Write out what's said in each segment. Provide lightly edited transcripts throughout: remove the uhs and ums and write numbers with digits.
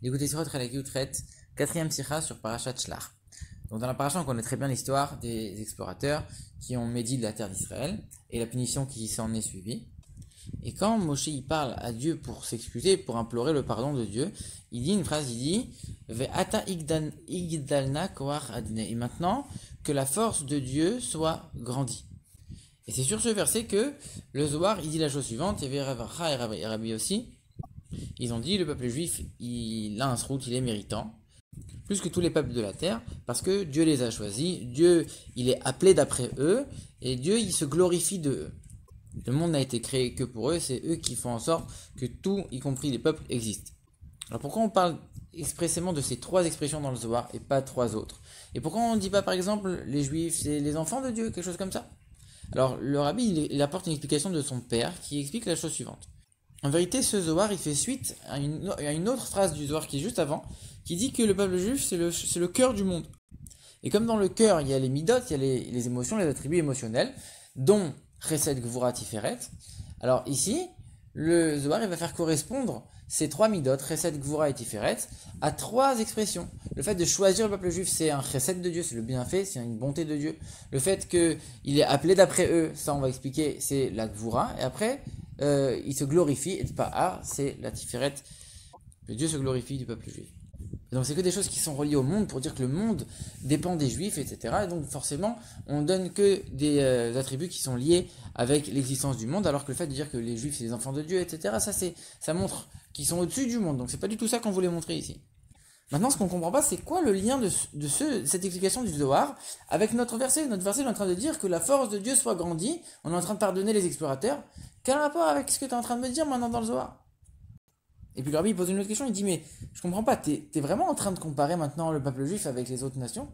Écoutez sur votre traite quatrième sikha sur Parashat Shlach. Donc dans la paracha, on connaît très bien l'histoire des explorateurs qui ont médit de la terre d'Israël et la punition qui s'en est suivie. Et quand Moshe il parle à Dieu pour s'excuser, pour implorer le pardon de Dieu, il dit une phrase, il dit Ve'ata igdalna koach adine. Et maintenant que la force de Dieu soit grandie. Et c'est sur ce verset que le Zohar il dit la chose suivante, et Ravacha et Rabbi aussi. Ils ont dit le peuple juif, il a un srout, il est méritant, plus que tous les peuples de la terre, parce que Dieu les a choisis, Dieu il est appelé d'après eux, et Dieu il se glorifie de eux. Le monde n'a été créé que pour eux, c'est eux qui font en sorte que tout, y compris les peuples, existe. Alors pourquoi on parle expressément de ces trois expressions dans le Zohar et pas trois autres? Et pourquoi on ne dit pas par exemple les juifs, c'est les enfants de Dieu, quelque chose comme ça? Alors le rabbi il apporte une explication de son père qui explique la chose suivante. En vérité, ce Zohar, il fait suite à une autre phrase du Zohar qui est juste avant, qui dit que le peuple juif, c'est le cœur du monde. Et comme dans le cœur, il y a les midot, il y a les émotions, les attributs émotionnels, dont Chesed, Gvura, Tiferet. Alors ici, le Zohar, il va faire correspondre ces trois midot, Chesed, Gvura et Tiferet, à trois expressions. Le fait de choisir le peuple juif, c'est un Chesed de Dieu, c'est le bienfait, c'est une bonté de Dieu. Le fait qu'il est appelé d'après eux, ça on va expliquer, c'est la Gvura. Et après, il se glorifie, et Pa'ar, c'est la Tiferet, que Dieu se glorifie du peuple juif. Et donc c'est que des choses qui sont reliées au monde pour dire que le monde dépend des juifs, etc. Et donc forcément, on donne que des attributs qui sont liés avec l'existence du monde, alors que le fait de dire que les juifs c'est les enfants de Dieu, etc. Ça montre qu'ils sont au-dessus du monde. Donc c'est pas du tout ça qu'on voulait montrer ici. Maintenant, ce qu'on comprend pas, c'est quoi le lien de cette explication du Zohar avec notre verset. Notre verset est en train de dire que la force de Dieu soit grandie. On est en train de pardonner les explorateurs. Quel rapport avec ce que tu es en train de me dire maintenant dans le Zohar? Et puis le rabbi pose une autre question, il dit mais je comprends pas, t'es vraiment en train de comparer maintenant le peuple juif avec les autres nations?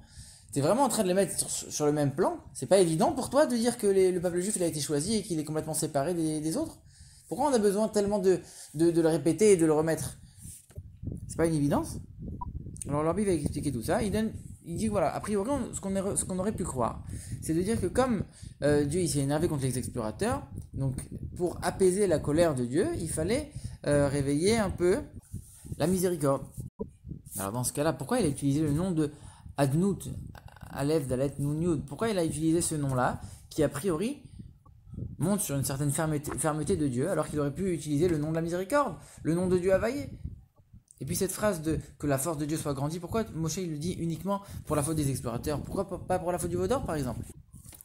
T'es vraiment en train de les mettre sur le même plan? C'est pas évident pour toi de dire que le peuple juif il a été choisi et qu'il est complètement séparé des autres? Pourquoi on a besoin tellement de le répéter et de le remettre? C'est pas une évidence? Alors le rabbi va expliquer tout ça, il dit voilà, a priori ce qu'on aurait pu croire, c'est de dire que comme Dieu il s'est énervé contre les explorateurs, donc pour apaiser la colère de Dieu, il fallait réveiller un peu la miséricorde. Alors dans ce cas-là, pourquoi il a utilisé le nom de Adnout, Aleph, Dalet, Nun, Yud? Pourquoi il a utilisé ce nom-là, qui a priori montre sur une certaine fermeté de Dieu, alors qu'il aurait pu utiliser le nom de la miséricorde, le nom de Dieu Availlé? Et puis cette phrase de que la force de Dieu soit grandie, pourquoi Moshe il le dit uniquement pour la faute des explorateurs? Pourquoi pas pour la faute du veau d'or par exemple?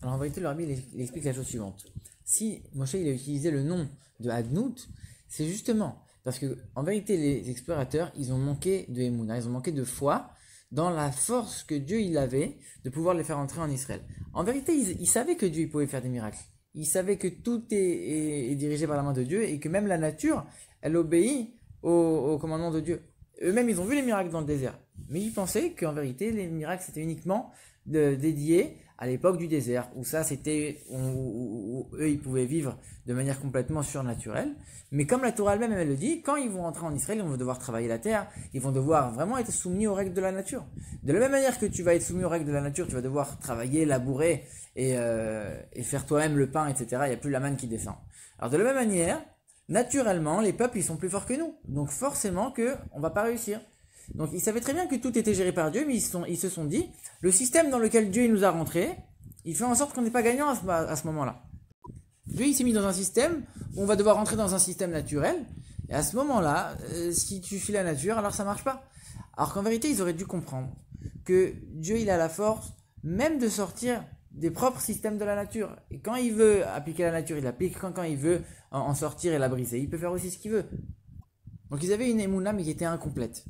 Alors en vérité, le rabbi il explique la chose suivante. Si Moshe il a utilisé le nom de Adnout, c'est justement parce que en vérité les explorateurs ils ont manqué de Emouna, ils ont manqué de foi dans la force que Dieu il avait de pouvoir les faire entrer en Israël. En vérité, ils savaient que Dieu il pouvait faire des miracles. Ils savaient que tout est dirigé par la main de Dieu et que même la nature, elle obéit au commandement de Dieu. Eux-mêmes, ils ont vu les miracles dans le désert. Mais ils pensaient qu'en vérité, les miracles, c'était uniquement dédié à l'époque du désert, où ça, c'était, où eux, ils pouvaient vivre de manière complètement surnaturelle. Mais comme la Torah elle-même, elle le dit, quand ils vont entrer en Israël, ils vont devoir travailler la terre, ils vont devoir vraiment être soumis aux règles de la nature. De la même manière que tu vas être soumis aux règles de la nature, tu vas devoir travailler, labourer et faire toi-même le pain, etc. Il n'y a plus la manne qui descend. Alors de la même manière, naturellement, les peuples, ils sont plus forts que nous. Donc forcément qu'on va pas réussir. Donc ils savaient très bien que tout était géré par Dieu, mais ils se sont dit, le système dans lequel Dieu il nous a rentrés, il fait en sorte qu'on n'est pas gagnant à ce moment-là. Dieu il s'est mis dans un système où on va devoir rentrer dans un système naturel, et à ce moment-là, si tu suis la nature, alors ça marche pas. Alors qu'en vérité, ils auraient dû comprendre que Dieu il a la force même de sortir des propres systèmes de la nature. Et quand il veut appliquer la nature, il l'applique. Quand il veut en sortir et la briser, il peut faire aussi ce qu'il veut. Donc ils avaient une émouna mais qui était incomplète.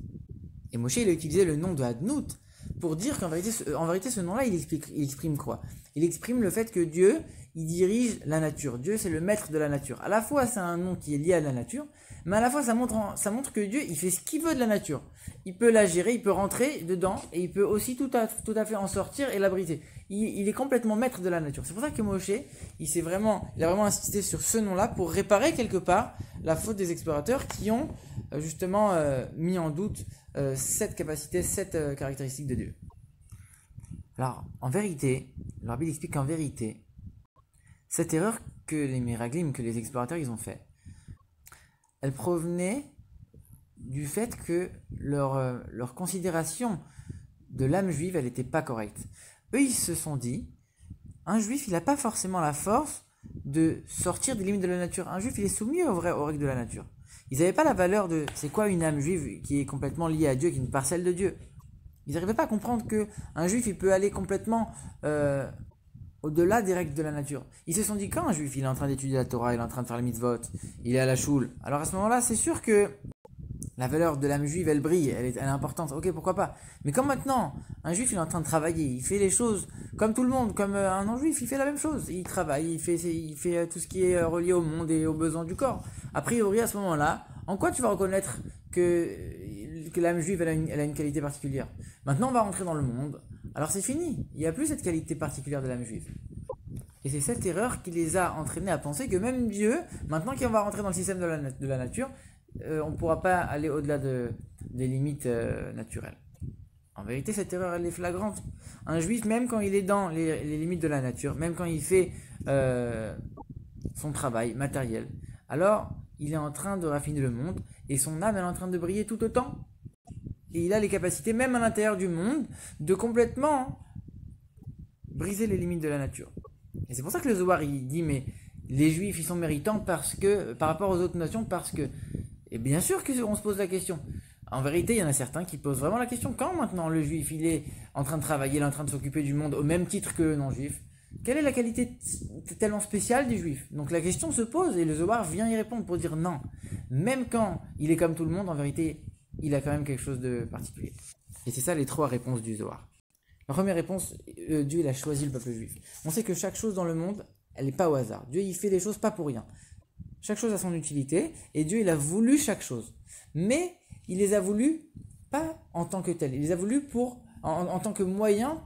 Et Moshe il a utilisé le nom de Adnout pour dire qu'en vérité, ce nom-là il exprime quoi? Il exprime le fait que Dieu il dirige la nature. Dieu c'est le maître de la nature. À la fois c'est un nom qui est lié à la nature, mais à la fois ça montre que Dieu il fait ce qu'il veut de la nature. Il peut la gérer, il peut rentrer dedans et il peut aussi tout à fait en sortir et la briser. Il est complètement maître de la nature. C'est pour ça que Moshe il a vraiment insisté sur ce nom-là pour réparer quelque part la faute des explorateurs qui ont justement mis en doute cette capacité, cette caractéristique de Dieu. Alors, en vérité, le rabbi explique qu'en vérité, cette erreur que les miraglim, que les explorateurs ils ont fait, elle provenait du fait que leur considération de l'âme juive, elle n'était pas correcte. Eux, ils se sont dit, un juif, il n'a pas forcément la force de sortir des limites de la nature. Un juif, il est soumis aux règles de la nature. Ils n'avaient pas la valeur de c'est quoi une âme juive qui est complètement liée à Dieu, qui est une parcelle de Dieu. Ils n'arrivaient pas à comprendre qu'un juif, il peut aller complètement au-delà des règles de la nature. Ils se sont dit, quand un juif, il est en train d'étudier la Torah, il est en train de faire les mitzvot, il est à la choule, alors à ce moment-là, c'est sûr que la valeur de l'âme juive, elle brille, elle est importante. Ok, pourquoi pas. Mais comme maintenant, un juif, il est en train de travailler, il fait les choses comme tout le monde, comme un non-juif, il fait la même chose. Il travaille, il fait tout ce qui est relié au monde et aux besoins du corps. A priori, à ce moment-là, en quoi tu vas reconnaître que l'âme juive, elle a une qualité particulière? Maintenant, on va rentrer dans le monde. Alors c'est fini. Il n'y a plus cette qualité particulière de l'âme juive. Et c'est cette erreur qui les a entraînés à penser que même Dieu, maintenant qu'on va rentrer dans le système de la nature, on ne pourra pas aller au-delà des limites naturelles. En vérité, cette erreur, elle est flagrante. Un juif, même quand il est dans les limites de la nature, même quand il fait son travail matériel, alors il est en train de raffiner le monde et son âme elle est en train de briller tout autant. Et il a les capacités, même à l'intérieur du monde, de complètement briser les limites de la nature. Et c'est pour ça que le Zohar, il dit, mais les juifs, ils sont méritants par rapport aux autres nations, parce que... Et bien sûr qu'on se pose la question. En vérité, il y en a certains qui posent vraiment la question. Quand maintenant le juif, il est en train de travailler, il est en train de s'occuper du monde au même titre que le non-juif, quelle est la qualité tellement spéciale du juif? Donc la question se pose et le Zohar vient y répondre pour dire non. Même quand il est comme tout le monde, en vérité, il a quand même quelque chose de particulier. Et c'est ça les trois réponses du Zohar. La première réponse, Dieu il a choisi le peuple juif. On sait que chaque chose dans le monde, elle n'est pas au hasard. Dieu il fait des choses pas pour rien. Chaque chose a son utilité et Dieu il a voulu chaque chose. Mais il les a voulu pas en tant que tel. Il les a voulu en tant que moyen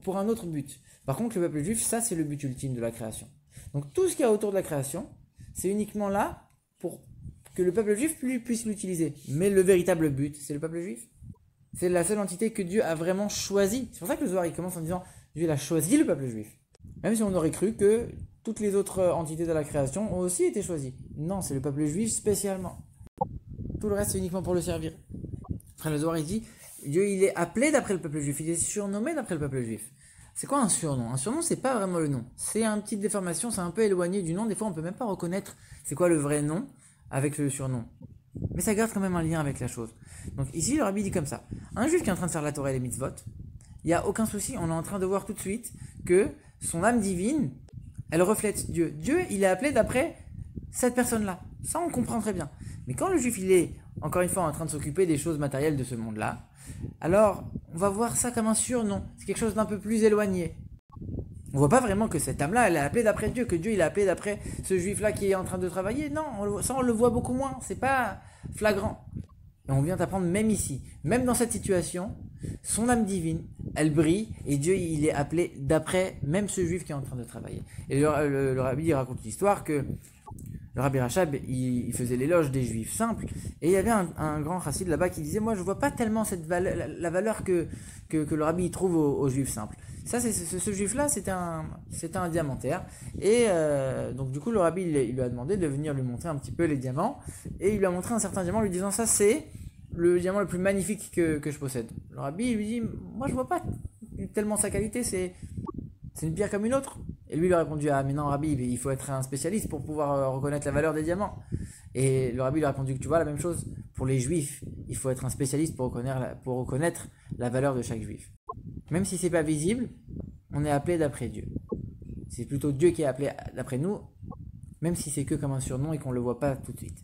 pour un autre but. Par contre le peuple juif, ça c'est le but ultime de la création. Donc tout ce qu'il y a autour de la création, c'est uniquement là pour que le peuple juif puisse l'utiliser. Mais le véritable but, c'est le peuple juif. C'est la seule entité que Dieu a vraiment choisie. C'est pour ça que le Zohar il commence en disant Dieu il a choisi le peuple juif. Même si on aurait cru que toutes les autres entités de la création ont aussi été choisies. Non, c'est le peuple juif spécialement. Tout le reste c'est uniquement pour le servir. Après le Zohar il dit Dieu il est appelé d'après le peuple juif, il est surnommé d'après le peuple juif. C'est quoi un surnom? Un surnom c'est pas vraiment le nom. C'est une petite déformation, c'est un peu éloigné du nom. Des fois on peut même pas reconnaître c'est quoi le vrai nom avec le surnom. Mais ça garde quand même un lien avec la chose. Donc ici, le rabbi dit comme ça. Un juif qui est en train de faire la Torah et les mitzvot, il n'y a aucun souci, on est en train de voir tout de suite que son âme divine, elle reflète Dieu. Dieu, il est appelé d'après cette personne-là. Ça, on comprend très bien. Mais quand le juif, il est, encore une fois, en train de s'occuper des choses matérielles de ce monde-là, alors, on va voir ça comme un surnom. C'est quelque chose d'un peu plus éloigné. On voit pas vraiment que cette âme-là, elle est appelée d'après Dieu, que Dieu, il est appelé d'après ce juif-là qui est en train de travailler. Non, ça, on le voit beaucoup moins. C'est pas flagrant. Et on vient d'apprendre même ici, même dans cette situation, son âme divine, elle brille et Dieu, il est appelé d'après même ce juif qui est en train de travailler. Et le rabbi, il raconte l'histoire que le rabbi Rachab, il faisait l'éloge des juifs simples et il y avait un grand chassid là-bas qui disait, moi je vois pas tellement la valeur que le rabbi il trouve aux juifs simples. Ça, ce juif-là, c'était un diamantaire. Et donc du coup, le rabbi, il lui a demandé de venir lui montrer un petit peu les diamants. Et il lui a montré un certain diamant, lui disant, ça c'est le diamant le plus magnifique que je possède. Le rabbi, il lui dit, moi je vois pas tellement sa qualité, c'est une pierre comme une autre. Et lui, il a répondu, ah mais non rabbi, il faut être un spécialiste pour pouvoir reconnaître la valeur des diamants. Et le rabbi lui a répondu que tu vois la même chose, pour les juifs, il faut être un spécialiste pour reconnaître la valeur de chaque juif. Même si c'est pas visible, on est appelé d'après Dieu. C'est plutôt Dieu qui est appelé d'après nous, même si c'est que comme un surnom et qu'on le voit pas tout de suite.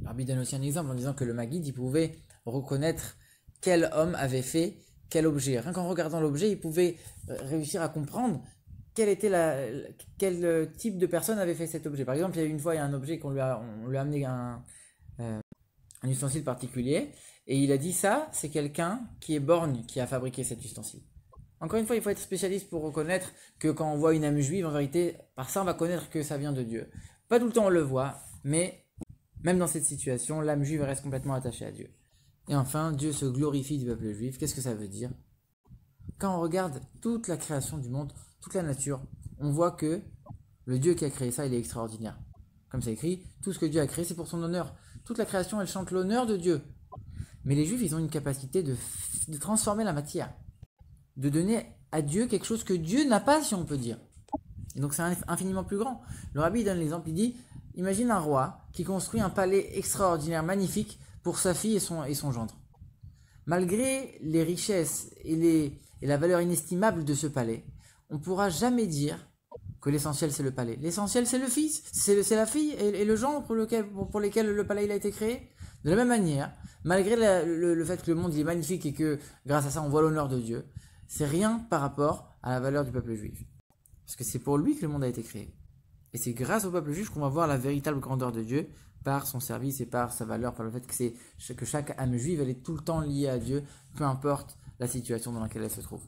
Le rabbi donne aussi un exemple en disant que le Maguide, il pouvait reconnaître quel homme avait fait quel objet. Rien qu'en regardant l'objet, il pouvait réussir à comprendre quel type de personne avait fait cet objet. Par exemple, il y a une fois, il y a un objet on lui a amené un ustensile particulier, et il a dit ça, c'est quelqu'un qui est borgne qui a fabriqué cet ustensile. Encore une fois, il faut être spécialiste pour reconnaître que quand on voit une âme juive, en vérité, par ça, on va connaître que ça vient de Dieu. Pas tout le temps on le voit, mais même dans cette situation, l'âme juive reste complètement attachée à Dieu. Et enfin, Dieu se glorifie du peuple juif. Qu'est-ce que ça veut dire? Quand on regarde toute la création du monde, toute la nature, on voit que le Dieu qui a créé ça, il est extraordinaire. Comme c'est écrit, tout ce que Dieu a créé, c'est pour son honneur. Toute la création, elle chante l'honneur de Dieu. Mais les Juifs, ils ont une capacité de transformer la matière, de donner à Dieu quelque chose que Dieu n'a pas, si on peut dire. Et donc c'est infiniment plus grand. Le rabbi donne l'exemple, il dit, imagine un roi qui construit un palais extraordinaire, magnifique, pour sa fille et son gendre. Malgré les richesses et la valeur inestimable de ce palais, on ne pourra jamais dire que l'essentiel c'est le palais. L'essentiel c'est le fils, c'est la fille et le gendre pour lesquels le palais il a été créé. De la même manière, malgré le fait que le monde il est magnifique et que grâce à ça on voit l'honneur de Dieu, c'est rien par rapport à la valeur du peuple juif. Parce que c'est pour lui que le monde a été créé. Et c'est grâce au peuple juif qu'on va voir la véritable grandeur de Dieu par son service et par sa valeur, par le fait que chaque âme juive elle est tout le temps liée à Dieu, peu importe la situation dans laquelle elle se trouve.